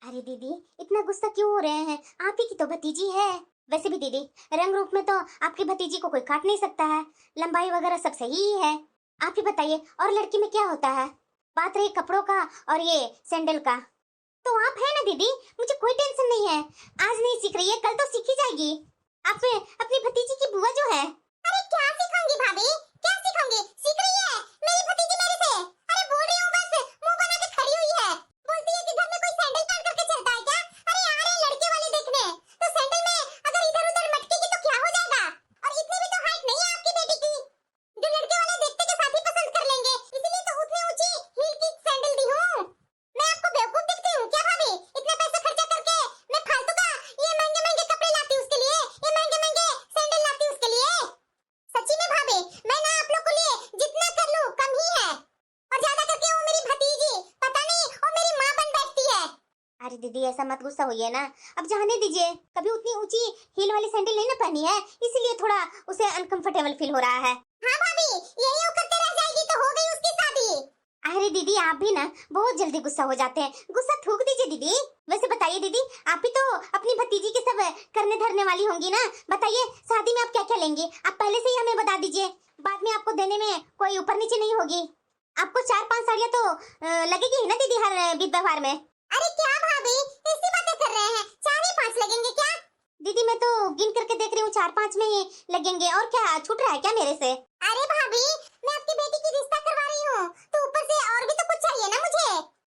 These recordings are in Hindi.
अरे दीदी, इतना गुस्सा क्यों हो रहे हैं? आप ही की तो भतीजी है। वैसे भी दीदी, रंग रूप में तो आपकी भतीजी को कोई काट नहीं सकता है। लंबाई वगैरह सब सही ही है। आप ही बताइए, और लड़की में क्या होता है? बात रही कपड़ों का और ये सैंडल का, तो आप है ना दीदी, मुझे कोई टेंशन नहीं है। आज नहीं सीख रही है, कल तो सीखी जाएगी। आप अपनी भतीजी की बुआ जो है। अरे क्या सिखाऊंगी भाभी, क्या सिखाऊंगी? सीख रही है मेरी भतीजी मेरे से। अरे बोल रही हूँ, बस मुंह बना के खड़ी हुई है। बोलती है कि घर में कोई सैंडल पहन करके चलता है क्या? अरे आ रहे हैं लड़के वाले देखने, तो सैंडल में अगर इधर उधर मटकेगी तो क्या हो जाएगा? और इतनी भी तो हाइट नहीं है आपकी बेटी की, जो लड़के वाले देखते के साथ ही पसंद कर लेंगे। इसलिए तो उतनी ऊंची हील की सैंडल दी हूँ। मैं आपको बेवकूफ दिखती हूँ क्या भाभी? इतना पैसा खर्चा करके मैं फालतू का ये महंगे महंगे कपड़े लाती हूँ उसके लिए, ये महंगे महंगे सैंडल लाती हूँ उसके लिए। सच्ची में भाभी, मैं ना आप लोग को लिए जितना कर लूँ कम ही है। और ज्यादा करके वो मेरी भतीजी पता नहीं और मेरी माँ बन बैठती है। अरे दीदी, ऐसा मत गुस्सा होइए ना, अब जाने दीजिए। कभी उतनी ऊंची हील वाली सैंडल नहीं ना पहनी है, इसलिए थोड़ा उसे अनकंफर्टेबल फील हो रहा है। हाँ भाभी, यही करते रह जाएगी तो हो गई उसकी शादी। अरे दीदी, आप भी ना बहुत जल्दी गुस्सा हो जाते हैं। गुस्सा थूक दीजिए दीदी। वैसे बताइए दीदी, आप ही तो अपनी भतीजी के सब करने धरने वाली होंगी ना। बताइए, शादी में आप क्या क्या लेंगी? आप पहले से ही हमें बता दीजिए, बाद में आपको देने में कोई ऊपर नीचे नहीं होगी। आपको 4-5 साड़ियाँ तो लगेगी ही ना दीदी हर विध व्यवहार में। अरे क्या भाभी, ऐसी बातें कर रहे हैं? 4 ही 5 लगेंगे क्या? दीदी, मैं तो गिन करके देख रही हूँ, 4-5 में ही लगेंगे। और क्या छूट रहा है क्या मेरे से? अरे भाभी, मैं आपकी बेटी की रिश्ता करवा रही हूँ, तो ऊपर से और भी तो कुछ चाहिए ना मुझे।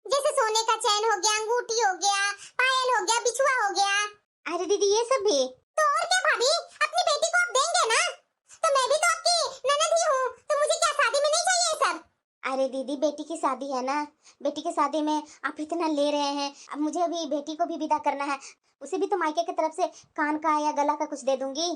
जैसे सोने का चैन हो गया, अंगूठी हो गया, पायल हो गया, बिछुआ हो गया। अरे दीदी, ये सब भी तो और क्या भाभी, अपनी बेटी को आप देंगे ना? तो मैं भी तो आपकी ननद ही हूँ, तो मुझे क्या शादी में नहीं चाहिए ये सब? अरे दीदी, बेटी की शादी है ना, बेटी की शादी में आप इतना ले रहे हैं। अब मुझे भी बेटी को भी विदा करना है, उसे भी तो मायके की तरफ से कान का या गला का कुछ दे दूंगी।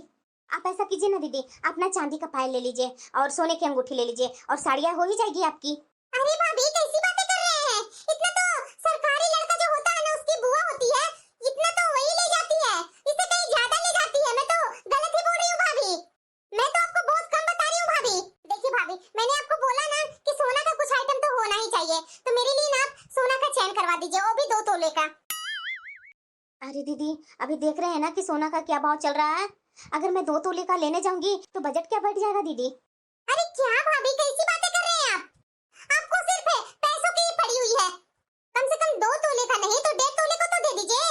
आप ऐसा कीजिए ना दीदी, आप ना चांदी का पायल ले लीजिए और सोने की अंगूठी ले लीजिए, और साड़ियाँ हो ही जाएगी आपकी। अरे भाभी, कैसी बातें कर रहे हैं? इतना तो सरकारी लड़का जो होता है ना, उसकी बुआ होती है, इतना तो वही ले जाती है, इससे कहीं ज्यादा ले जाती है। मैं तो गलत ही बोल रही हूँ भाभी, मैं तो आपको बहुत कम बता रही हूँ भाभी। देखिए भाभी, मैंने आपको बोला ना कि सोना का कुछ आइटम तो होना ही चाहिए, तो मेरे लिए ना आप सोना का चैन करवा दीजिए, वो भी 2 तोले का। अरे दीदी, अभी देख रहे हैं ना कि सोना का क्या भाव चल रहा है। अगर मैं 2 तोले का लेने जाऊंगी तो बजट क्या बढ़ जाएगा दीदी। अरे क्या भाभी, कैसी बातें कर रहे हैं आप? आपको सिर्फ पैसों की पड़ी हुई है। कम से कम 2 तोले का नहीं तो 1.5 तोले को तो दे दीजिए।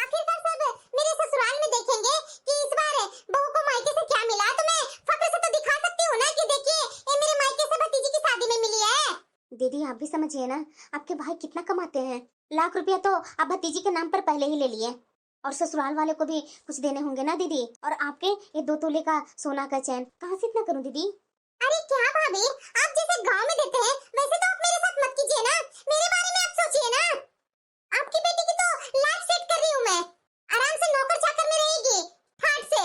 आखिरकार सब मेरे ससुराल में देखेंगे कि इस बार बहू को मायके से क्या मिला, तो मैं फक्र से तो दिखा सकती हूँ ना कि देखिए, ये मेरे मायके से भतीजी की शादी में मिली है। दीदी, आप भी समझिए ना, आपके भाई कितना कमाते हैं। लाख रुपया तो आप भतीजी के नाम पर पहले ही ले लिए, और ससुराल वाले को भी कुछ देने होंगे ना दीदी। और आपके ये 2 तोले का सोना का चैन कहाँ से इतना करूं दीदी? अरे क्या भाभी, आप जैसे गांव में देते हैं वैसे तो आप मेरे साथ मत कीजिए ना, मेरे बारे में आप सोचिए ना। आपकी बेटी की तो लाइफ सेट कर रही हूँ मैं, आराम से नौकर चाकर में रहेगी, ठाट से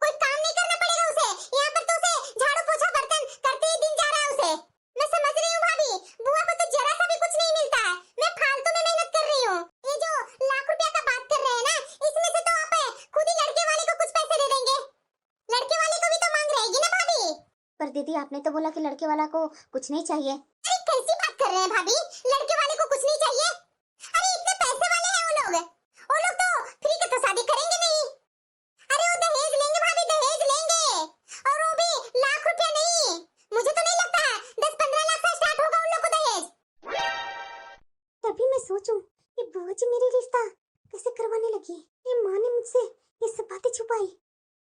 कोई काम नहीं करना पड़ेगा उसे। यहाँ पर तो उसे झाड़ू पोछा बर्तन करते ही दिन जा रहा है उसे। मैं समझ रही हूँ भाभी, बुआ को तो जरा सा भी कुछ नहीं मिलता है, मैं फालतू में मेहनत कर रही हूँ। ये जो लाख रुपया का बात कर रहे हैं ना, इसमें से तो आप खुद ही लड़के वाले को कुछ पैसे दे देंगे। लड़के वाले को भी तो मांग रहेगी ना भाभी। पर दीदी, आपने तो बोला कि लड़के वाला को कुछ नहीं चाहिए। अरे कैसी बात कर रहे हैं भाभी, लड़के वाले को कुछ नहीं चाहिए? अरे इतने पैसे वाले हैं वो लोग तो फ्री का तो शादी करेंगे नहीं। अरे वो दहेज लेंगे भाभी, दहेज लेंगे, और वो भी लाख रुपया नहीं। मुझे तो नहीं लगता है 10-15 लाख से स्टार्ट होगा उन लोग को दहेज। तभी मैं सोचूं कि बुआ जी मेरी रिश्ता कैसे करवाने लगी। ये माँ ने मुझसे ये सब बातें छुपाई।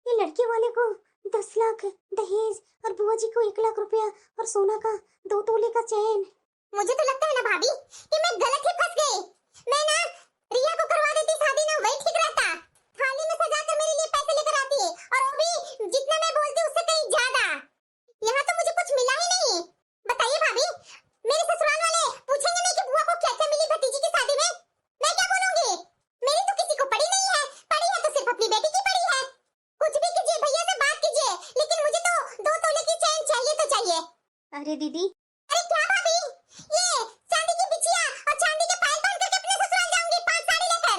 ये लड़के वाले को 10 लाख दहेज और बुआ जी को 1 लाख रुपया और सोना का 2 तोले का चैन। मुझे तो लगता है ना भाभी कि मैं गलत ही फंस गई। मैं ना रिया को करवा देती शादी ना, वही ठीक रहता। थाली में सजा कर मेरे लिए पैसे लेकर आती है, और वो भी जितना मैं बोलती उससे कहीं ज्यादा। यहाँ तो मुझे कुछ मिला ही नहीं। बताइए भाभी, मेरे ससुराल वाले पूछेंगे नहीं कि बुआ को क्या क्या मिली भतीजी की शादी में? मैं क्या बोलूंगी? मेरी तो किसी को पड़ी नहीं है, पड़ी है तो सिर्फ अपनी बेटी की पड़ी है। कुछ भी कीजिए, भैया से बात कीजिए, लेकिन मुझे तो 2 तोले की चैन चाहिए तो चाहिए। अरे दीदी, अरे क्या भाभी, ये चांदी की बिछिया और चांदी के पायल पहन करके अपने ससुराल जाऊंगी 5 साड़ी लेकर।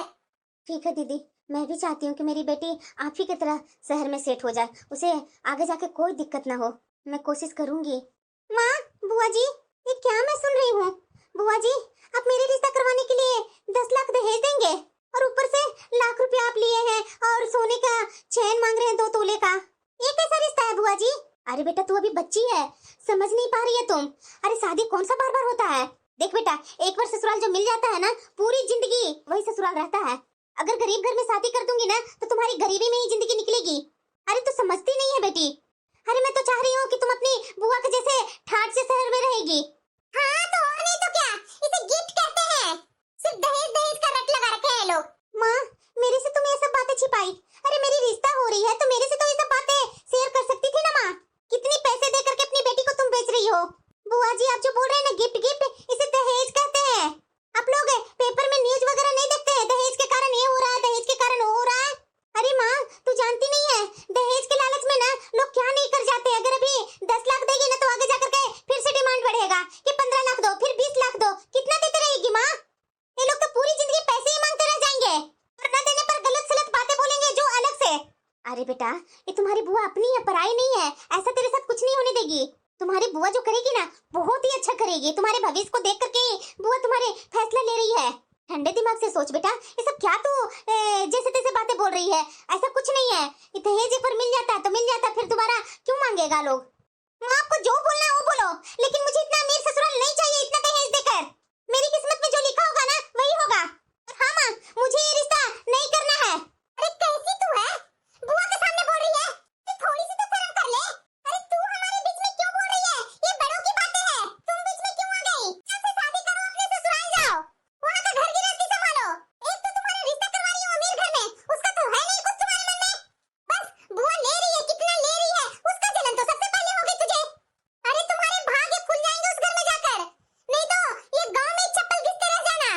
ठीक है दीदी, मैं भी चाहती हूँ कि मेरी बेटी आप ही की तरह शहर में सेट हो जाए, उसे आगे जाके कोई दिक्कत ना हो। मैं कोशिश करूंगी। माँ, बुआ जी, ये क्या मैं सुन रही हूँ? बुआ जी, आप मेरी रिश्ता करवाने के लिए 10 समझ नहीं पा रही है तुम। अरे शादी कौन सा बार बार होता है। देख बेटा, एक बार ससुराल जो मिल जाता है ना, पूरी जिंदगी वही ससुराल रहता है। अगर गरीब घर में शादी कर दूंगी ना तो तुम्हारी गरीबी में ही जिंदगी निकलेगी। अरे तू समझती नहीं है बेटी। अरे मैं तो चाह रही हूँ कि तुम अपनी बुआ के जैसे ठाट से शहर में रहेगी। हाँ तो और नहीं तो क्या, इसे गिफ्ट कहते हैं। सिर्फ दहेज दहेज का रट लगा रखे हैं लोग। माँ, मेरे से तुम ये सब बातें छिपाई। अरे मेरी रिश्ता हो रही है तो मेरे से तो ये सब बातें शेयर कर सकती थी ना माँ। कितनी पैसे दे करके अपनी बेटी को तुम बेच रही हो। बुआ जी, आप जो बोल रहे हैं ना गिफ्ट गिफ्ट, इसे दहेज कहते हैं। आप लोग पेपर में न्यूज वगैरह नहीं देखते हैं, दहेज के कारण ये हो रहा है, दहेज के कारण वो हो रहा है। अरे माँ, तू जानती नहीं है दहेज के लालच में ना लोग क्या नहीं कर जाते। अगर अभी 10 लाख देगी ना तो आगे जाकर के फिर से डिमांड बढ़ेगा कि 15 लाख दो, फिर 20 लाख दो। कितना देते रहेगी माँ? ये लोग तो पूरी जिंदगी पैसे ही मांगते रह जाएंगे और न देने पर गलत सलत बातें बोलेंगे जो अलग से। अरे बेटा, ये तुम्हारी बुआ अपनी है, पराई नहीं है। ऐसा तेरे साथ कुछ नहीं होने देगी। तुम्हारी बुआ जो करेगी ना बहुत ही अच्छा करेगी। तुम्हारे भविष्य को देख करके बुआ तुम्हारे फैसला ले रही है। ठंडे दिमाग से सोच बेटा, ये सब क्या तू जैसे तैसे बातें बोल रही है। ऐसा कुछ नहीं है। दहेज एक बार मिल जाता है तो मिल जाता है, फिर दोबारा क्यों मांगेगा लोग। माँ, आपको जो बोलना है वो बोलो, लेकिन मुझे इतना अमीर ससुराल नहीं चाहिए इतना दहेज देकर। मेरी किस्मत में जो लिखा होगा ना वही होगा। हाँ माँ, मुझे ये रिश्ता नहीं करना है। अरे कैसी तू है, बुआ के सामने बोल रही है? तू थोड़ी सी तो शर्म कर ले। अरे तू हमारे बीच में क्यों बोल रही है? ये बड़ों की बातें हैं, तुम बीच में क्यों आ गई? जब से शादी करो अपने ससुराल जाओ, वहाँ का घर गृहस्थी संभालो। एक तो तुम्हारा रिश्ता करवा रही हूँ अमीर घर में, उसका तो है नहीं कुछ तुम्हारे मन में। बस बुआ ले रही है, कितना ले रही है, उसका जलन तो सबसे पहले होगी तुझे। अरे तुम्हारे भाग्य खुल जाएंगे उस घर में जाकर, नहीं तो ये गांव में चप्पल घिसते रह जाना।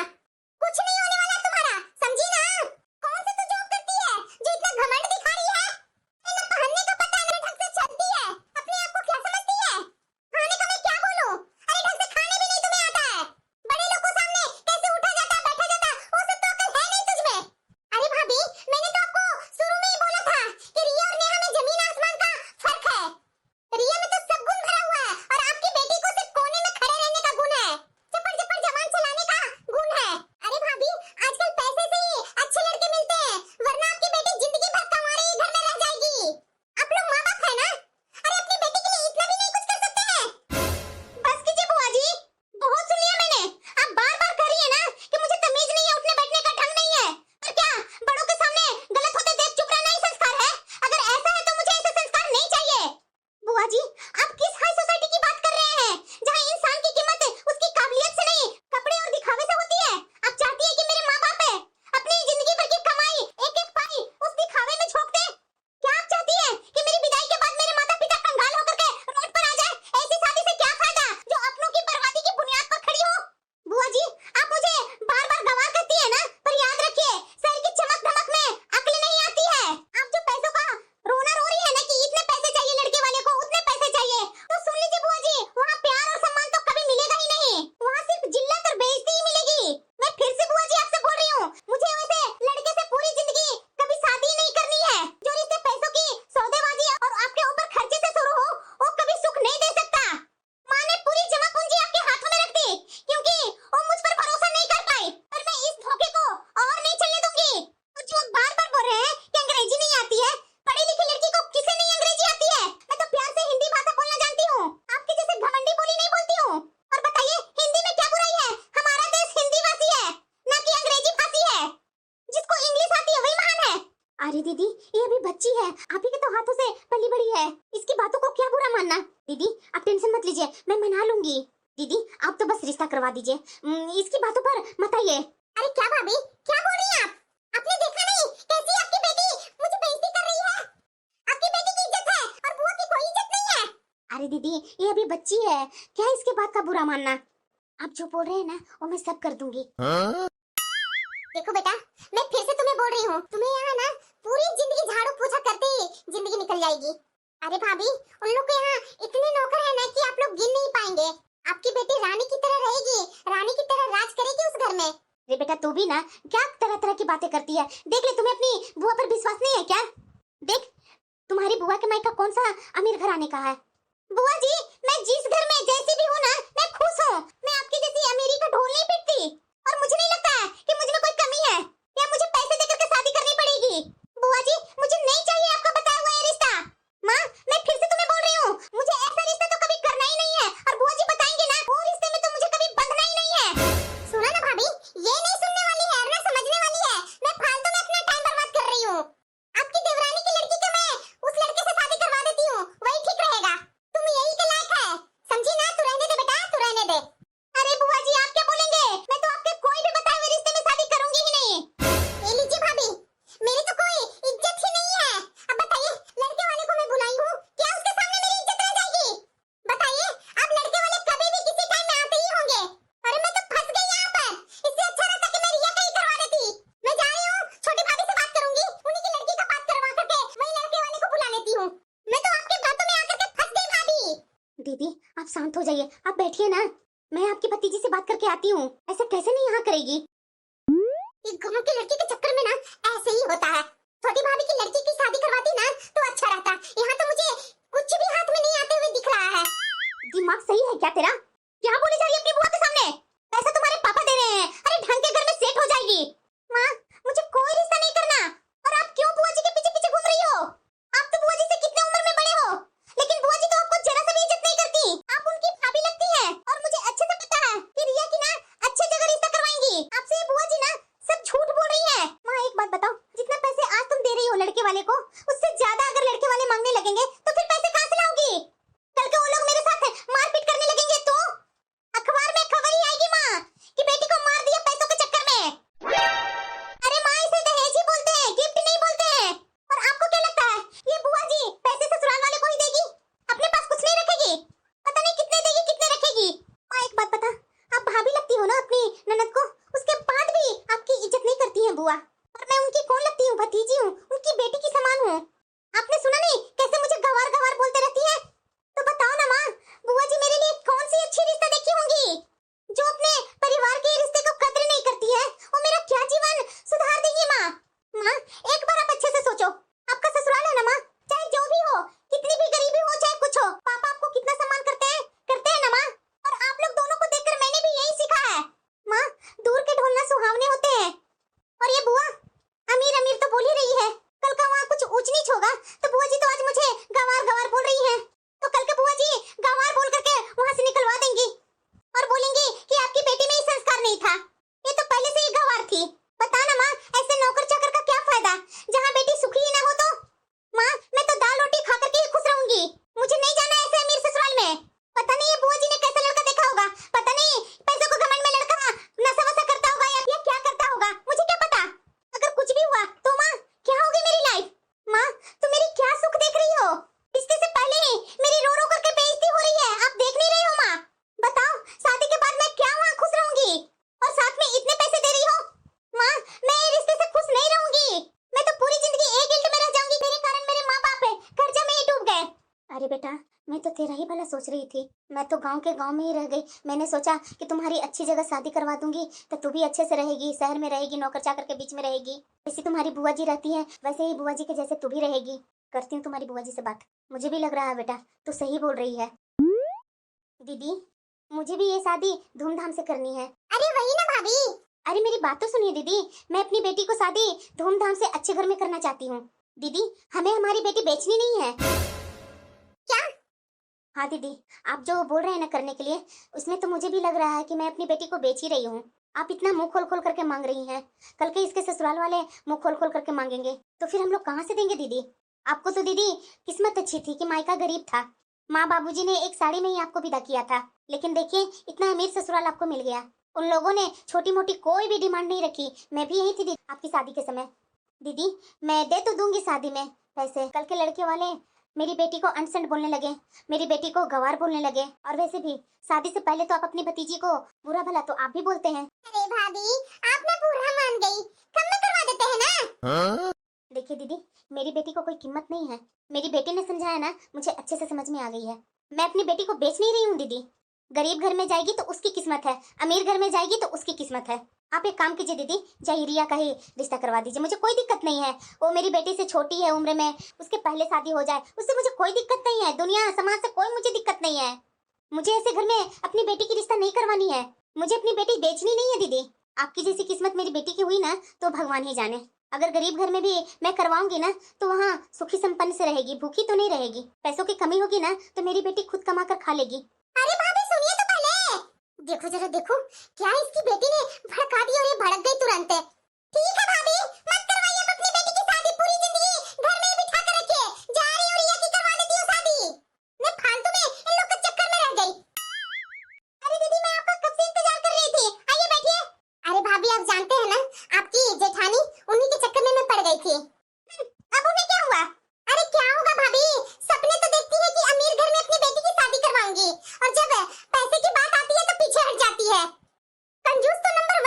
कुछ नहीं होने वाला तुम्हारा, समझी ना? कौन सी तू जॉब करती है जो इतना घमंड दिखा रही है? ना पहनने का पता है, ना ढंग से चलती है। अपने आप को क्या समझती है? खाने का मैं क्या बोलूं? अरे ढंग से खाने भी नहीं तुम्हें आता है। बड़े लोगों सामने कैसे उठा जाता, बैठा जाता, वो सब तो अकल है नहीं तुझमें। अरे भाभी, मैंने तो आपको शुरू में ही बोला था कि रिया और नेहा में जमीन आसमान का फर्क है। रिया में तो सब गुण भरा हुआ है और आपकी बेटी को सिर्फ कोने में खड़े रहने का गुण है, चप्पड़ चप्पड़ जबान चलाने का गुण है। अरे भाभी, आजकल पैसे से ही अच्छे लड़के मिलते हैं, वरना आपकी बेटी जिंदगी भर कंवारी ही घर में रह जाएगी। आप लोग माँ बाप है ना, अरे अपनी बेटी के लिए इतना भी नहीं कुछ कर सकते हैं? बस कीजिए बुआ जी, बहुत सुन लिया मैंने। आप बार बार कह रही है ना कि मुझे तमीज नहीं है, उठने बैठने का ढंग नहीं है। पर क्या बड़ों के सामने गलत होते देख चुप रहना ही संस्कार है? अगर ऐसा है तो मुझे ऐसे संस्कार नहीं चाहिए। बुआ जी, आप किस हाई सोसाइटी की बात कर रहे हैं जहाँ इंसान की कीमत उसकी काबिलियत से नहीं कपड़े और दिखावे से होती है? आप चाहती है कि मेरे माँ बाप है अपनी जिंदगी भर की कमाई एक एक पाई उस दिखावे में झोंक दे? क्या आप चाहती है कि मेरी विदाई के बाद मेरे माता पिता कंगाल होकर के रोड पर आ जाए? ऐसी शादी से क्या फायदा जो अपनों की बर्बादी की बुनियाद पर खड़ी हो? बुआ जी, आप मुझे बार बार गंवार कहती है ना, पर याद रखिए शहर की चमक धमक में अक्ल नहीं आती है। आप जो पैसों का रोना रो रही है ना कि इतने पैसे चाहिए लड़के वाले को, उतने पैसे चाहिए, तो सुन लीजिए बुआ जी, वहाँ प्यार और सम्मान तो कभी मिलेगा ही नहीं। वहाँ सिर्फ जिल्लत और बेइज्जती ही मिलेगी। मैं फिर से बुआ जी आपसे बोल रही हूँ, मुझे वैसे लड़के से पूरी जिंदगी कभी शादी नहीं करनी है। जो रिश्ते पैसों की सौदेबाजी और आपके ऊपर खर्चे से शुरू हो, वो कभी सुख नहीं दे सकता। माँ ने पूरी जमा पूंजी आपके हाथों में रख दी क्योंकि वो मुझ पर भरोसा नहीं कर पाई, और मैं इस धोखे को और नहीं चलने दूंगी। तो जो बार बार बोल रहे हैं कि अंग्रेजी नहीं आती है, पढ़ी लिखी लड़की को किसे नहीं अंग्रेजी आती है? मैं तो प्यार से हिंदी भाषा बोलना जानती हूँ, आपके जैसे घमंडी बोली नहीं बोलती हूँ। और बताइए, हिंदी में क्या बुराई है? हमारा देश हिंदी भाषी है, ना कि अंग्रेजी भाषी है। जिसको इंग्लिश आती है वही महान है। अरे दीदी, ये अभी बच्ची है, आप ही के तो हाथों से पली बड़ी है, इसकी बातों को क्या बुरा मानना। दीदी आप टेंशन मत लीजिए, मैं मना लूंगी। दीदी आप तो बस रिश्ता करवा दीजिए, इसकी बातों पर मत आइए। अरे क्या भाभी, क्या बोल रही हैं आप? आपने देखा नहीं कैसी आपकी बेटी मुझे बेइज्जती कर रही है? आपकी बेटी की इज्जत है और बुआ की कोई इज्जत नहीं है। अरे दीदी, ये अभी बच्ची है, क्या इसके बात का बुरा मानना। आप जो बोल रहे हैं ना वो मैं सब कर दूंगी। देखो बेटा, मैं फिर से तुम्हें बोल रही हूँ, तुम्हें यहाँ ना पूरी जिंदगी झाड़ू पोछा करते ही जिंदगी निकल जाएगी। अरे भाभी, उन लोग के यहाँ इतने नौकर हैं ना कि आप लोग गिन नहीं पाएंगे। आपकी बेटी रानी की तरह रहेगी, रानी की तरह राज करेगी उस घर में। अरे बेटा, तू भी ना क्या तरह तरह की बातें करती है। देख ले, तुम्हें अपनी बुआ पर विश्वास नहीं है क्या? देख, तुम्हारी बुआ के मायका कौन सा अमीर घराने का है। बुआ जी, मैं जिस घर में जैसी भी हूँ ना, मैं खुश हूँ। मैं आपकी जैसी अमीरी का ढोल नहीं पीटती, और मुझे नहीं लगता है कि मुझ में कोई कमी है या मुझे पैसे देकर के शादी करनी पड़ेगी। बुआ जी, मुझे नहीं चाहिए आपका बताया हुआ ये रिश्ता। माँ, मैं फिर से तुम्हें बोल रही हूँ, मुझे ऐसा रिश्ता तो कभी करना ही नहीं दीदी आप शांत हो जाइए, आप बैठिए ना, मैं आपकी भतीजी से बात करके आती हूँ। ऐसा कैसे नहीं यहाँ करेगी? इस गांव की लड़की के चक्कर में ना ऐसे ही होता है। छोटी भाभी की लड़की की शादी करवाती ना तो अच्छा रहता। यहाँ तो मुझे कुछ भी हाथ में नहीं आते हुए दिख रहा है। दिमाग सही है क्या तेरा? क्या बोली जा रही है अपनी बुआ के सामने? पैसा तुम्हारे पापा दे रहे हैं, अरे ढंग के घर में सेट हो जाएगी। माँ मुझे कोई रिश्ता नहीं करना। और आप क्यों बुआ जी के पीछे पीछे घूम रही हो? आप तो बुआ जी से कितने उम्र में बड़े हो, लेकिन बुआ जी तो आपको जरा सा भी इज्जत नहीं करती। आप उनकी भाभी लगती है और मुझे अच्छे से पता है कि रिया की ना अच्छे जगह रिश्ता करवाएंगी। आपसे ये बुआ जी ना सब झूठ बोल रही है। माँ एक बात बताओ, जितना पैसे आज तुम दे रही हो लड़के वाले को, उससे ज्यादा अगर लड़के वाले मांगने लगेंगे तो फिर पैसे कहाँ से लाओगी? कल को वो लोग मेरे साथ मारपीट करने लगेंगे तो अखबार में खबर ही आएगी माँ कि बेटी को मार दिया पैसों के चक्कर में। अरे माँ इसे दहेज ही बोलते हैं, गिफ्ट नहीं बोलते हैं। और आपको क्या लगता है ये बुआ जी पैसे ससुराल वाले को ही देगी, अपने पास कुछ नहीं रखेगी? पता नहीं कितने देगी कितने रखेगी। माँ एक बात बता, आप भाभी लगती हो ना अपनी ननद को, उसके बाद भी आपकी इज्जत नहीं करती है बुआ। और मैं उनकी कौन लगती हूँ? भतीजी हूँ, उनकी बेटी की समान हूँ। आपने सुना नहीं कैसे मुझे गवार गवार बोलते रहती है? तो बताओ ना माँ, बुआ जी मेरे लिए कौन सी अच्छी रिश्ता देखी होंगी जो अपने परिवार के रिश्ते को कदर नहीं करती है? और मेरा क्या जीवन सुधार देंगी माँ? माँ एक बार आप अच्छे से सोचो, आपका ससुराल है ना माँ, चाहे जो भी हो, कितनी भी गरीबी हो चाहे कुछ हो, पापा आपको कितना सम्मान करते हैं ना माँ? और आप लोग दोनों को देखकर मैंने भी यही सीखा है माँ, दूर के ढोलना सुहावने होते हैं। और ये बुआ अमीर अमीर तो बोल ही रही है, कल का वहाँ कुछ ऊंच नीच होगा तो बुआ जी तो आज मुझे गंवार गंवार बोल रही है, तो कल के बुआ जी गंवार बोल करके वहाँ से निकलवा देंगी और बोलेंगी कि आपकी बेटी में ही संस्कार नहीं था, ये तो पहले से ही गंवार थी। बता ना माँ, ऐसे नौकर चाकर का क्या फायदा जहाँ बेटी सुखी ही ना हो? तो माँ मैं तो दाल रोटी खा करके ही खुश रहूंगी, मुझे नहीं जाना ऐसे अमीर ससुराल में। पता नहीं ये बुआ जी ने कैसा लड़का देखा होगा, पता नहीं पैसों को घमंड में लड़का नशा वसा करता होगा या क्या करता होगा, मुझे क्या पता। अगर कुछ भी हुआ तो माँ क्या होगी मेरी लाइफ? माँ तुम मेरी क्या सुख देख रही हो? रिश्ते से पहले ही मेरी रो रो करके बेइज्जती हो रही है, आप देख नहीं रही हो माँ? बताओ शादी के बाद मैं क्या वहाँ खुश रहूंगी और साथ में इतने पैसे दे रही हो? माँ मैं ये रिश्ते से खुश नहीं रहूंगी, मैं तो पूरी जिंदगी एक गिल्ट में रह जाऊंगी। मेरे कारण मेरे माँ बाप कर्जा में ही डूब गए। अरे बेटा मैं तो तेरा ही भला सोच रही थी, मैं तो गांव के गांव में ही रह गई। मैंने सोचा कि तुम्हारी अच्छी जगह शादी करवा दूंगी तो तू भी अच्छे से रहेगी, शहर में रहेगी, नौकर चाकर के बीच में रहेगी। जैसे तुम्हारी बुआ जी रहती है वैसे ही बुआ जी के जैसे तू भी रहेगी। करती हूँ तुम्हारी बुआ जी से बात, मुझे भी लग रहा है बेटा तू सही बोल रही है। दीदी मुझे भी ये शादी धूमधाम से करनी है। अरे वही ना भाभी। अरे मेरी बात तो सुनिए दीदी, मैं अपनी बेटी को शादी धूमधाम से अच्छे घर में करना चाहती हूँ। दीदी हमें हमारी बेटी बेचनी नहीं है। क्या? हाँ दीदी, आप जो बोल रहे हैं ना करने के लिए, उसमें तो मुझे भी लग रहा है कि मैं अपनी बेटी को बेच ही रही हूँ। आप इतना मुंह खोल खोल करके मांग रही हैं, कल के इसके ससुराल वाले मुंह खोल खोल करके मांगेंगे तो फिर हम लोग कहाँ से देंगे दीदी? आपको तो दीदी किस्मत अच्छी थी कि मायका गरीब था, माँ बाबूजी ने एक साड़ी में ही आपको विदा किया था, लेकिन देखिए इतना अमीर ससुराल आपको मिल गया। उन लोगों ने छोटी मोटी कोई भी डिमांड नहीं रखी। मैं भी यही थी दीदी आपकी शादी के समय। दीदी मैं दे तो दूंगी शादी में पैसे, कल के लड़के वाले मेरी बेटी को अनसंड बोलने लगे, मेरी बेटी को गवार बोलने लगे। और वैसे भी शादी से पहले तो आप अपनी भतीजी को बुरा भला तो आप भी बोलते हैं। अरे भाभी आप ना बुरा मान गई, कम में करवा देते हैं ना। देखिए दीदी मेरी बेटी को कोई कीमत नहीं है, मेरी बेटी ने समझाया ना, मुझे अच्छे से समझ में आ गई है। मैं अपनी बेटी को बेच नहीं रही हूँ दीदी। गरीब घर में जाएगी तो उसकी किस्मत है, अमीर घर में जाएगी तो उसकी किस्मत है। आप एक काम कीजिए दीदी, चाहे रिया का ही रिश्ता करवा दीजिए, मुझे कोई दिक्कत नहीं है। वो मेरी बेटी से छोटी है उम्र में, उसके पहले शादी हो जाए उससे मुझे कोई दिक्कत नहीं है। दुनिया समाज से कोई मुझे दिक्कत नहीं है। मुझे ऐसे घर में अपनी बेटी की रिश्ता नहीं करवानी है, मुझे अपनी बेटी बेचनी नहीं है दीदी। आपकी जैसी किस्मत मेरी बेटी की हुई ना तो भगवान ही जाने। अगर गरीब घर में भी मैं करवाऊंगी ना तो वहाँ सुखी संपन्न से रहेगी, भूखी तो नहीं रहेगी। पैसों की कमी होगी ना तो मेरी बेटी खुद कमा कर खा लेगी। अरे भाभी सुनिए तो पहले, देखो जरा देखो क्या इसकी बेटी ने भड़का दी और ये भड़क गई तुरंत। ठीक है भाभी मत करवाइए अब अपनी बेटी की शादी, पूरी जिंदगी घर में ही बिठा कर रखिए। जा रही हूँ रिया की करवा देती हूँ शादी, मैं फालतू में इन लोग के चक्कर में रह गई। अरे दीदी मैं आपका कब से इंतजार कर रही थी, आइए बैठिए। अरे भाभी आप जानते हैं ना आपकी जेठानी, उन्हीं के चक्कर में मैं पड़ गई थी। अब उन्हें क्या हुआ? अरे क्या होगा भाभी, सपने तो देखती है कि अमीर घर में अपनी बेटी की शादी करवाऊंगी और जब पैसे की बात आती है तो पीछे हट जाती है। कंजूस तो नंबर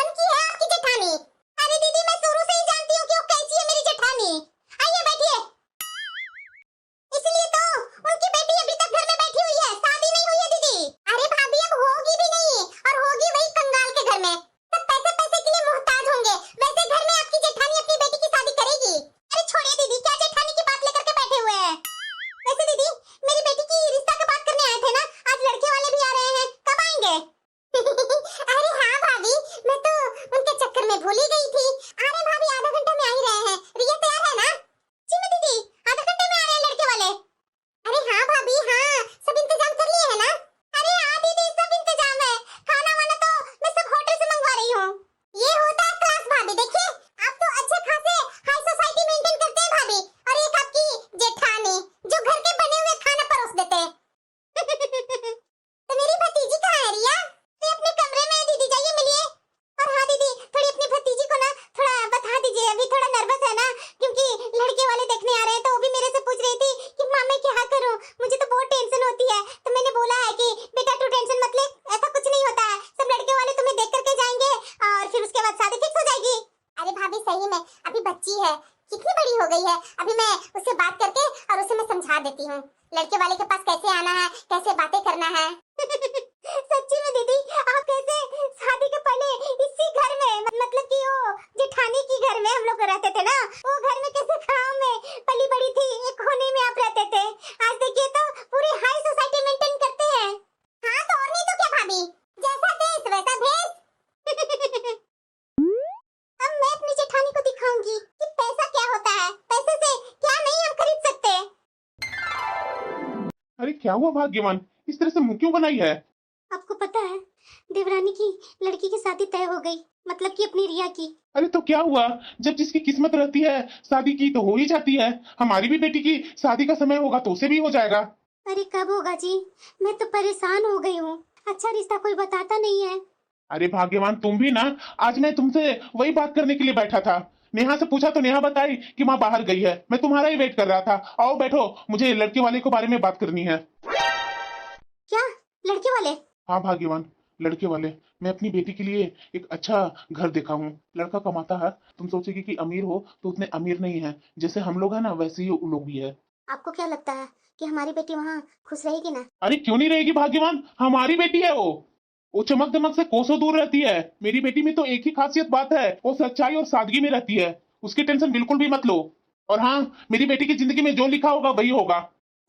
अरे भाभी सही में अभी बच्ची है, कितनी बड़ी हो गई है, अभी मैं उससे बात करके और उसे मैं समझा देती हूँ लड़के वाले के पास कैसे आना है, कैसे बातें करना है। सच्ची में दीदी आप कैसे शादी के पहले इसी घर में, मतलब कि वो जेठानी की घर में हम लोग रहते थे ना, वो घर में कैसे गांव में पली बड़ी थी, एक कोने में आप रहते थे, आज देखिए तो पूरी हाई सोसाइटी मेंटेन करते हैं। हाँ तो और नहीं तो क्या भाभी, जैसा देश वैसा भेष। अब मैं अपनी जेठानी को दिखाऊंगी कि पैसा क्या होता है, पैसे से क्या नहीं हम खरीद सकते। अरे क्या हुआ भाग्यवान, इस तरह से मुंह क्यों बनाई है? आपको पता है देवरानी की लड़की की शादी तय हो गई, मतलब कि अपनी रिया की। अरे तो क्या हुआ, जब जिसकी किस्मत रहती है शादी की तो हो ही जाती है। हमारी भी बेटी की शादी का समय होगा तो उसे भी हो जाएगा। अरे कब होगा जी, मैं तो परेशान हो गई हूँ, अच्छा रिश्ता कोई बताता नहीं है। अरे भाग्यवान तुम भी ना, आज मैं तुमसे वही बात करने के लिए बैठा था। नेहा से पूछा तो नेहा बताई कि माँ बाहर गई है, मैं तुम्हारा ही वेट कर रहा था। आओ बैठो, मुझे लड़के वाले के बारे में बात करनी है। क्या लड़के वाले? हाँ भाग्यवान, लड़के वाले। मैं अपनी बेटी के लिए एक अच्छा घर देखा हूँ। लड़का कमाता है, तुम सोचेगी कि अमीर हो तो उतने अमीर नहीं है, जैसे हम लोग है ना वैसे ही वो लोग भी है। आपको क्या लगता है कि हमारी बेटी वहाँ खुश रहेगी ना? अरे क्यों नहीं रहेगी भाग्यवान, हमारी बेटी है वो चमक दमक से कोसों दूर रहती है। मेरी बेटी में तो एक ही खासियत बात है, वो सच्चाई और सादगी में रहती है। उसकी टेंशन बिल्कुल भी मत लो। और हाँ, मेरी बेटी की जिंदगी में जो लिखा होगा वही होगा।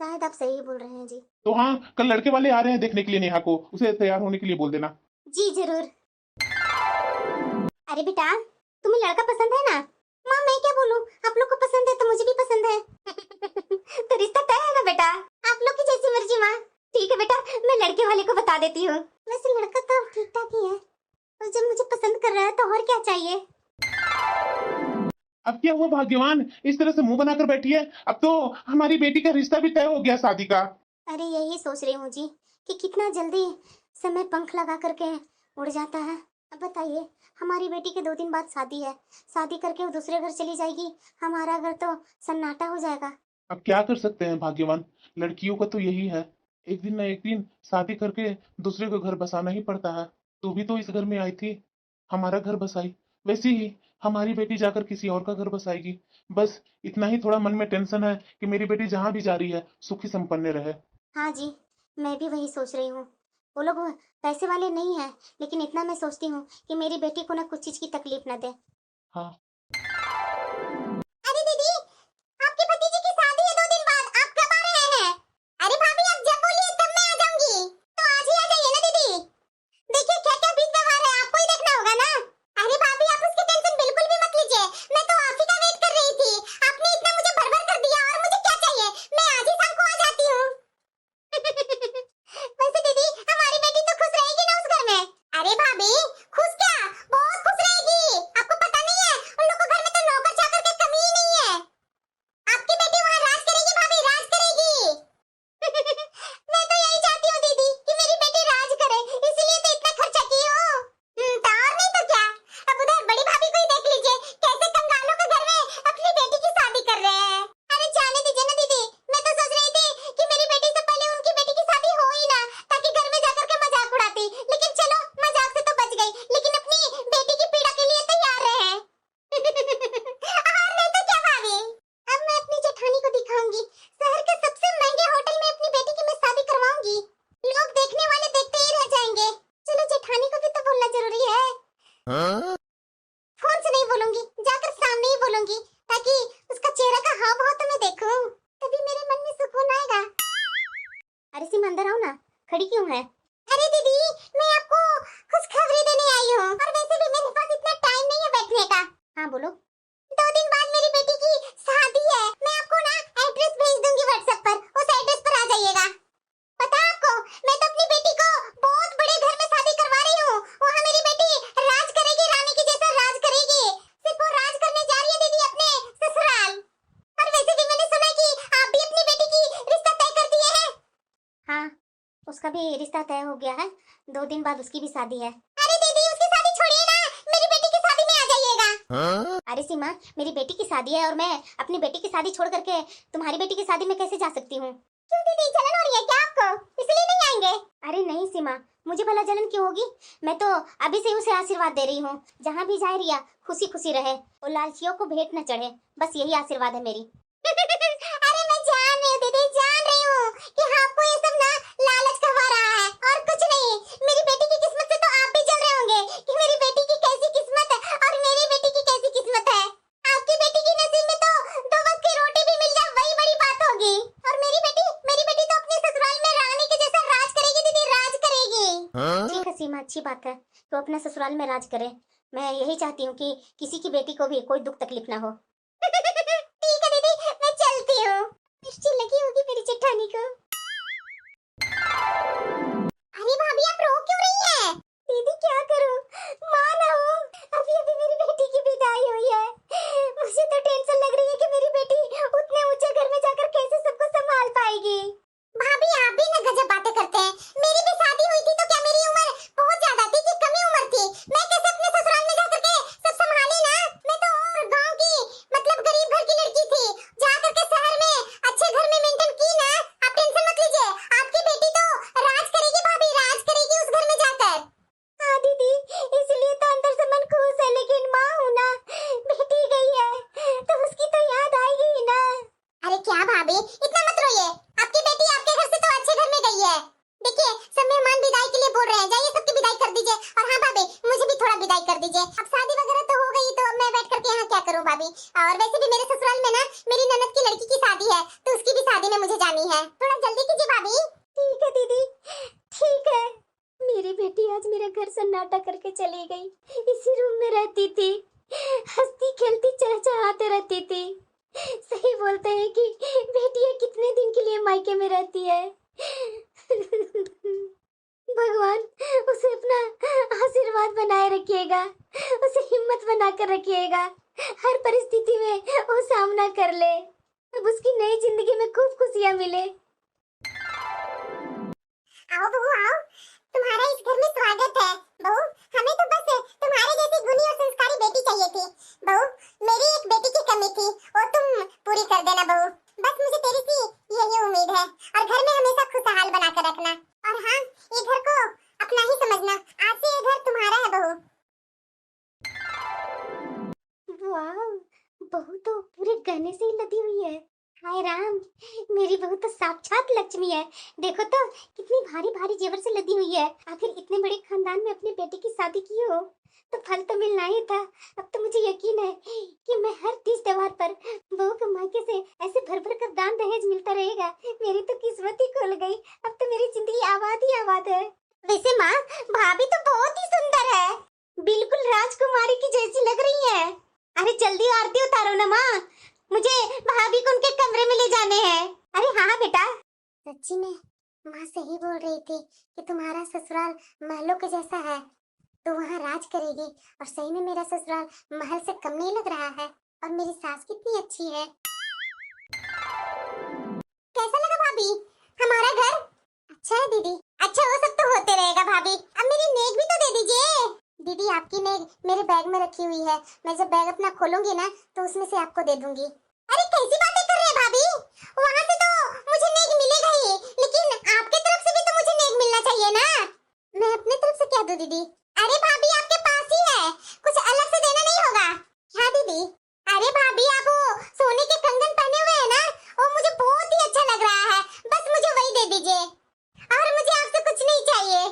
शायद आप सही बोल रहे हैं जी। तो हाँ, कल लड़के वाले आ रहे हैं देखने के लिए नेहा को, उसे तैयार होने के लिए बोल देना। जी जरूर। अरे बेटा तुम्हें लड़का पसंद है ना? माँ मैं क्या बोलूं, आप लोग को पसंद है तो मुझे भी पसंद है। तो रिश्ता तय है ना बेटा, आप लोग की जैसी मर्जी माँ। ठीक है बेटा, मैं लड़के वाले को बता देती हूँ। वैसे लड़का तो ठीक ठाक ही है, और जब मुझे पसंद कर रहा है तो और क्या चाहिए। अब क्या हुआ भाग्यवान, इस तरह से मुंह बनाकर बैठी है? अब तो हमारी बेटी का रिश्ता भी तय हो गया शादी का। अरे यही सोच रही हूँ जी कि कितना जल्दी समय पंख लगा करके उड़ जाता है। अब बताइए, हमारी बेटी के 2 दिन बाद शादी है, शादी करके वो दूसरे घर चली जाएगी, हमारा घर तो सन्नाटा हो जाएगा। अब क्या कर सकते हैं भाग्यवान, लड़कियों का तो यही है, एक दिन ना एक दिन शादी करके दूसरे को घर बसाना ही पड़ता है। तू भी तो इस घर में आई थी, हमारा घर बसाई, वैसे ही हमारी बेटी जाकर किसी और का घर बसाएगी। बस इतना ही थोड़ा मन में टेंशन है कि मेरी बेटी जहाँ भी जा रही है सुखी संपन्न रहे। हाँ जी, मैं भी वही सोच रही हूँ। वो लोग पैसे वाले नहीं है, लेकिन इतना मैं सोचती हूँ कि मेरी बेटी को ना कुछ चीज की तकलीफ ना दे। हाँ अरे दीदी, आपके भतीजे की शादी है 2 दिन बाद, आप कब आ रहे हैं? अरे भाभी आप जब बोलिए तब मैं आ जाऊंगी, तो आज ही आ जाइए ना दीदी। देखिए क्या क्या बीत व्यवहार है, आपको ही देखना होगा ना। अरे भाभी आप उसकी टेंशन बिल्कुल भी मत लीजिए, मैं तो आप ही का वेट कर रही थी। आपने इतना मुझे भर-भर कर दिया, और मुझे क्या चाहिए, मैं आज ही शाम को आ जाती हूँ। वैसे दीदी हमारी बेटी तो खुश रहेगी ना उस घर में? अरे भाभी खुश क्या, बहुत खुश रहेगी। आपको पता नहीं है उन लोगों के घर में तो नौकर चाकर की कमी ही नहीं है। आपकी बेटी वहाँ राज करेगी भाभी, राज करेगी। मैं तो यही चाहती हूँ दीदी कि मेरी बेटी राज करे, इसीलिए तो इतना खर्चा की हो। तो और नहीं तो क्या, अब उधर बड़ी भाभी को ही देख लीजिए, कैसे कंगालों के घर में अपनी बेटी की शादी कर रहे हैं। अरे जाने दीजिए ना दीदी, मैं तो सोच रही थी कि मेरी बेटी से पहले उनकी बेटी की शादी हो ही ना, ताकि घर में जाकर के मजाक उड़ाती। लेकिन चलो मजाक से तो बच गई, लेकिन अपनी बेटी की पीड़ा के लिए तैयार रहे। और नहीं तो क्या भाभी, अब मैं अपनी जेठानी को दिखाऊंगी, शहर के सबसे महंगे होटल में अपनी बेटी की मैं शादी करवाऊंगी। लोग देखने वाले देखते ही रह जाएंगे। चलो जेठानी को भी तो बोलना जरूरी है। हाँ? फोन से नहीं बोलूंगी, जाकर सामने ही बोलूंगी, ताकि उसका चेहरा का हाव भाव तो मैं देखूं, तभी मेरे मन में सुकून आएगा। अरे सिम अंदर आओ ना, खड़ी क्यों है? अरे दीदी मैं आपको खुशखबरी देने आई हूँ, और वैसे भी मेरे पास इतना टाइम नहीं है बैठने का। हाँ बोलो। 2 दिन बाद मेरी बेटी की शादी है, मैं आपको ना एड्रेस भेज दूंगी व्हाट्सएप पर, उस एड्रेस पर आ जाइएगा। पता है आपको, मैं तो अपनी बेटी को बहुत बड़े घर में शादी करवा रही हूँ, वहाँ मेरी बेटी राज करेगी, रानी की जैसा राज करेगी। सिर्फ वो राज करने जा रही है दीदी अपने ससुराल। और वैसे भी मैंने सुना कि आप भी अपनी बेटी की रिश्ता तय कर दिए हैं। हाँ, उसका भी रिश्ता तय हो गया है, 2 दिन बाद उसकी भी शादी है। अरे दीदी उसकी शादी छोड़िए ना, मेरी बेटी की शादी में आ जाइएगा। हाँ? अरे सीमा, मेरी बेटी की शादी है और मैं अपनी बेटी की शादी छोड़ करके तुम्हारी बेटी की शादी में कैसे जा सकती हूँ? क्यों दीदी, जलन हो रही है क्या आपको, इसलिए नहीं जाएंगे। अरे नहीं सीमा, मुझे भला जलन क्यों होगी? मैं तो अभी से उसे आशीर्वाद दे रही हूँ, जहाँ भी जाए रिया खुशी खुशी रहे और लालचियों को भेंट न चढ़े, बस यही आशीर्वाद है मेरी। अरे मैं जान रही हूँ दीदी, जान रही हूँ कि आपको ये सब ना लालच करवा रहा है और कुछ नहीं। मेरी बेटी की किस्मत से तो आप भी जल रहे होंगे कि मेरी बेटी की कैसी किस्मत है और मेरी बेटी की कैसी किस्मत है। आपकी बेटी की नसीब में तो 2 वक्त की रोटी भी मिल जाए वही बड़ी बात होगी। और मेरी बेटी तो अपने ससुराल में रानी के जैसा राज करेगी दीदी, राज करेगी। ठीक है सीमा, अच्छी बात है तो अपना ससुराल में राज करे। मैं यही चाहती हूँ कि किसी की बेटी को भी कोई दुख तकलीफ ना हो। ठीक है दीदी, मैं चलती हूँ। मिर्ची लगी होगी मेरी जेठानी को। अरे भाभी आप रो क्यों रही हैं? दीदी क्या करूं, मां ना हूं। अभी अभी मेरी बेटी की विदाई हुई है। मुझे तो टेंशन लग रही है कि मेरी बेटी उतने ऊंचे घर में जाकर कैसे सबको संभाल पाएगी। भाभी आप भी ना गजब बातें करते हैं। मेरी भी शादी हुई थी तो क्या मेरी उम्र बहुत ज्यादा थी कि कम ही उम्र थी? मैं कैसे अपने ससुराल में जाकर के सब संभाले ना। मैं तो और गांव की मतलब गरीब घर की लड़की थी, जाकर के शहर में अच्छे घर में मेंटेन की ना। आप टेंशन मत लीजिए, आपकी बेटी तो राज करेगी भाभी, राज करेगी उस घर में जाकर। हाँ दीदी, इसलिए तो अंदर से मन खुश है, लेकिन माँ हूँ ना, बेटी गई है तो उसकी तो याद आएगी ही ना। अरे क्या भाभी इतना मत रोइए, आपकी बेटी आपके घर से तो अच्छे घर में गई है। देखिए सब मेहमान विदाई के लिए बोल रहे हैं, जाइए सबकी विदाई कर दीजिए। और हाँ भाभी मुझे भी थोड़ा विदाई कर दीजिए। अब शादी वगैरह तो हो गई तो मैं बैठ करके यहाँ क्या करूँ भाभी। और वैसे भी मेरे ससुराल में ना मेरी ननद की लड़की की शादी है तो उसकी भी शादी में मुझे जानी है, थोड़ा जल्दी कीजिए भाभी। ठीक है दीदी, ठीक है। मेरी बेटी आज मेरे घर सन्नाटा करके चली गई। इसी रूम में रहती थी, हंसती खेलती चहचहाते रहती थी। सही बोलते हैं कि बेटियां कितने दिन के लिए मायके में रहती है। भगवान उसे अपना आशीर्वाद बनाए रखिएगा, उसे हिम्मत बनाकर रखिएगा, हर परिस्थिति में वो सामना कर ले, अब उसकी नई जिंदगी में खूब खुशियां मिले। आओ बहू आओ, तुम्हारा इस घर में स्वागत है। बहू हमें तो बस तुम्हारे जैसी गुणी और संस्कारी बेटी चाहिए थी। बहू मेरी एक बेटी की कमी थी, वो तुम पूरी कर देना बहू। बस मुझे तेरी सी यही उम्मीद है। और घर में हमेशा खुशहाल बनाकर रखना। और हाँ ये घर को अपना ही समझना, आज से ये घर तुम्हारा है बहू। वाह, बहू तो पूरे गहने से ही लदी हुई है। हाय राम, मेरी बहू तो साक्षात लक्ष्मी है। देखो तो कितनी भारी भारी जेवर से लदी हुई है। आखिर इतने बड़े खानदान में अपनी बेटी की शादी की हो तो फल तो मिलना ही था। अब तो मुझे यकीन है कि मैं हर तीज त्योहार पर बहू के मायके से ऐसे भर भर कर दान दहेज मिलता रहेगा। मेरी तो किस्मत ही खुल गई, अब तो मेरी जिंदगी आबाद ही आबाद है। वैसे माँ भाभी तो बहुत ही सुंदर है, बिल्कुल राजकुमारी की जैसी लग रही है। अरे जल्दी आरती उतारो ना माँ, मुझे भाभी को उनके कमरे में ले जाने हैं। अरे हाँ बेटा। सच्ची में माँ सही बोल रही थी कि तुम्हारा ससुराल महलों के जैसा है, तो वहाँ राज करेगी। और सही में मेरा ससुराल महल से कम नहीं लग रहा है। और मेरी सास कितनी अच्छी है। कैसा लगा भाभी हमारा घर? अच्छा है दीदी। अच्छा वो सब तो होते रहेगा भाभी, अब मेरी नेक भी तो दे दीजिए। दीदी आपकी नेक मेरे बैग में रखी हुई है, मैं जब बैग अपना खोलूंगी ना तो उसमें से आपको दे दूंगी। अरे कैसी बातें कर रहे हैं भाभी, वहाँ से तो मुझे नेक मिलेगा ही, लेकिन आपके तरफ से भी तो मुझे नेक मिलना चाहिए ना। मैं अपने तरफ से क्या दूं दीदी? अरे भाभी आपके पास ही है, कुछ अलग से देना नहीं होगा। क्या दीदी? अरे भाभी आप वो सोने के कंगन पहने हुए हैं ना, वो मुझे बहुत ही अच्छा लग रहा है, बस मुझे वही दे दीजिए। और मुझे आपसे कुछ नहीं चाहिए।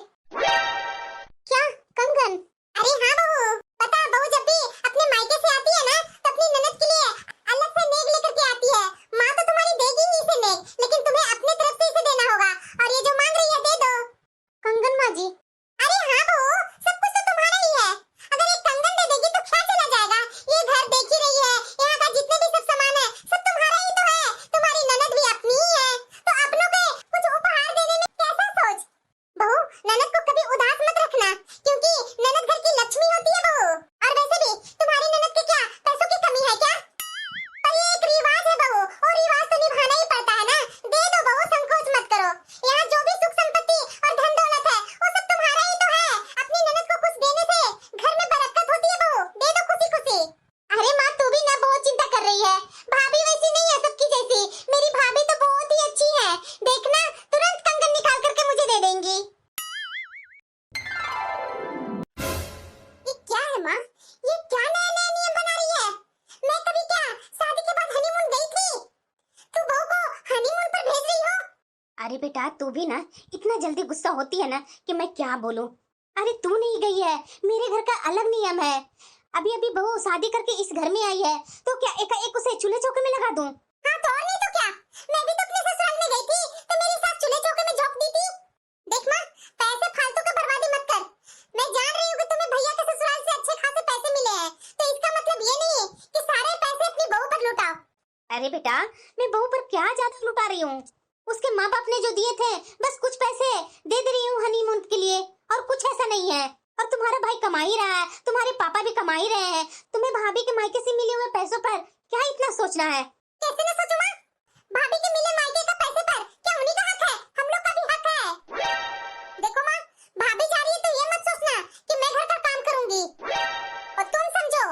क्या कंगन? अरे हाँ बहू, पता बहू जब भी अपने मायके से आती है ना तो अपनी ननद के लिए अलग से नेक लेकर के आती है। माँ तो तुम्हारी देगी ही इसे नेक, लेकिन तुम्हें अपने तरफ से इसे देना होगा। और ये जो मांग रही है दे दो। कंगन माँ जी? अरे हाँ बहू, सब कुछ तो तुम्हारा ही है, अगर एक कंगन दे देगी तो क्या अरे बेटा तू भी ना इतना जल्दी गुस्सा होती है ना कि मैं क्या बोलूं। अरे तू नहीं गई है, मेरे घर का अलग नियम है। अभी अभी बहू शादी करके इस घर में आई है तो क्या एकाएक उसे चूल्हे चौके में लगा दूं? हाँ तो और नहीं तो क्या, मैं भी तो अपने ससुराल में गई थी तो मेरी सास चूल्हे चौके में झोंक दी थी। देख माँ, पैसे फालतू का बर्बादी मत कर। मैं जान रही हूँ कि तुम्हें भैया के ससुराल से अच्छे खासे पैसे मिले हैं, तो इसका मतलब ये नहीं है कि सारे पैसे अपनी बहू पर लुटाओ। अरे बेटा मैं बहू पर क्या ज्यादा लुटा रही हूँ? उसके माँ बाप ने जो दिए थे बस कुछ पैसे दे दे रही हूँ हनीमून के लिए, और कुछ ऐसा नहीं है। और तुम्हारा भाई कमा ही रहा है, तुम्हारे पापा भी कमा ही रहे हैं, तुम्हें भाभी के मायके से मिले हुए पैसों पर क्या इतना सोचना है? कैसे ना सोचूं माँ? भाभी के मिले मायके का पैसे पर क्या उन्हीं का हक है? हम लोग का भी हक है। देखो माँ, भाभी जा रही है तो ये मत सोचना कि मैं घर का काम करूंगी और तुम समझो।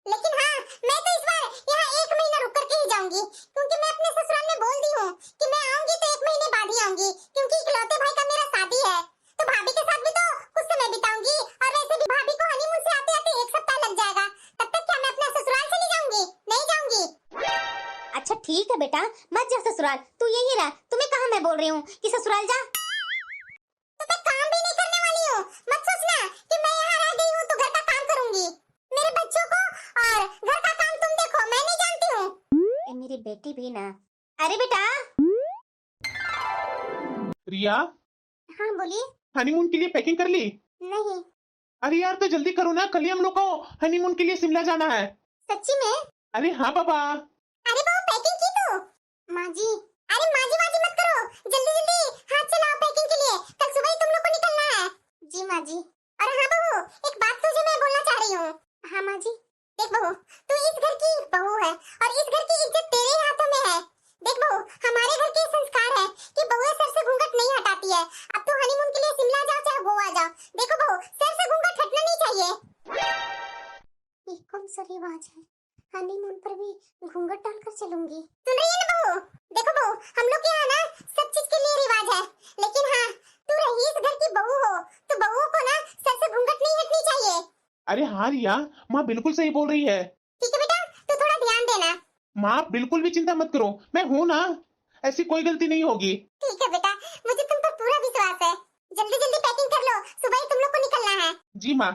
लेकिन हाँ, मैं तो इस बार यहाँ 1 महीना रुक करके ही जाऊंगी, क्योंकि मैं अपने ससुराल में बोल दी हूँ कि मैं आऊंगी तो 1 महीने बाद ही आऊंगी, क्योंकि इकलौते भाई का मेरा शादी है। तो भाभी के साथ भी तो कुछ समय बिताऊंगी, और वैसे भी भाभी को हनीमून से आते आते 1 सप्ताह लग जाएगा। तब तक क्या मैं अपना ससुराल चली जाऊंगी? नहीं जाऊंगी। अच्छा ठीक है बेटा, मत जा ससुराल, तू यही रह। तुम्हें कहा मैं बोल रही हूँ कि ससुराल जा? तो मैं काम भी नहीं करने वाली हूँ, मत सोचना कि मैं यहाँ रह गई हूँ तो घर का काम करूंगी। मेरे बच्चों को और घर का काम तुम देखो, मैं नहीं जानती हूँ। मेरी बेटी भी ना। अरे बेटा। रिया, हाँ बोलिए। हनीमून के लिए पैकिंग कर ली? नहीं। अरे यार तो जल्दी करो ना, कल ही हम लोग को हनीमून के लिए शिमला जाना है। सच्ची में? अरे हाँ पापा। अरे बहू पैकिंग की तू? माँ जी। अरे माँ जी मत करो, जल्दी जल्दी हाथ चलाओ पैकिंग के लिए, कल सुबह ही तुम लोग को निकलना है। जी माँ जी। अरे हाँ बहू, एक बात तुझे मैं बोलना चाह रही हूँ। हाँ माँ जी। देख बहू, तू इस घर की बहू है और इस घर की इज्जत तेरे ही हाथों में है। देख बहू, हमारे घर के संस्कार है कि बहुएं सर से घूंघट नहीं हटाती है। अब तो हनीमून के लिए शिमला जाओ चाहे गोवा जाओ, देखो बहू सर से घूंघट हटना नहीं चाहिए। ये कौन सा रिवाज है? हनीमून पर भी घूंघट डालकर चलूंगी? सुन रही है ना बहू? देखो बहू, हम लोग के यहाँ ना सब चीज के लिए रिवाज है, लेकिन हाँ तू रही इस घर की बहू हो तो बहुओं को ना सर से घूंघट नहीं हटनी चाहिए। अरे हाँ रिया, माँ बिल्कुल सही बोल रही है। ठीक है बेटा, तू थोड़ा ध्यान देना। माँ आप बिल्कुल भी चिंता मत करो, मैं हूँ ना, ऐसी कोई गलती नहीं होगी। ठीक है बेटा, मुझे तुम पर पूरा विश्वास है। जल्दी जल्दी पैकिंग कर लो, सुबह ही तुम लोग को निकलना है। जी माँ।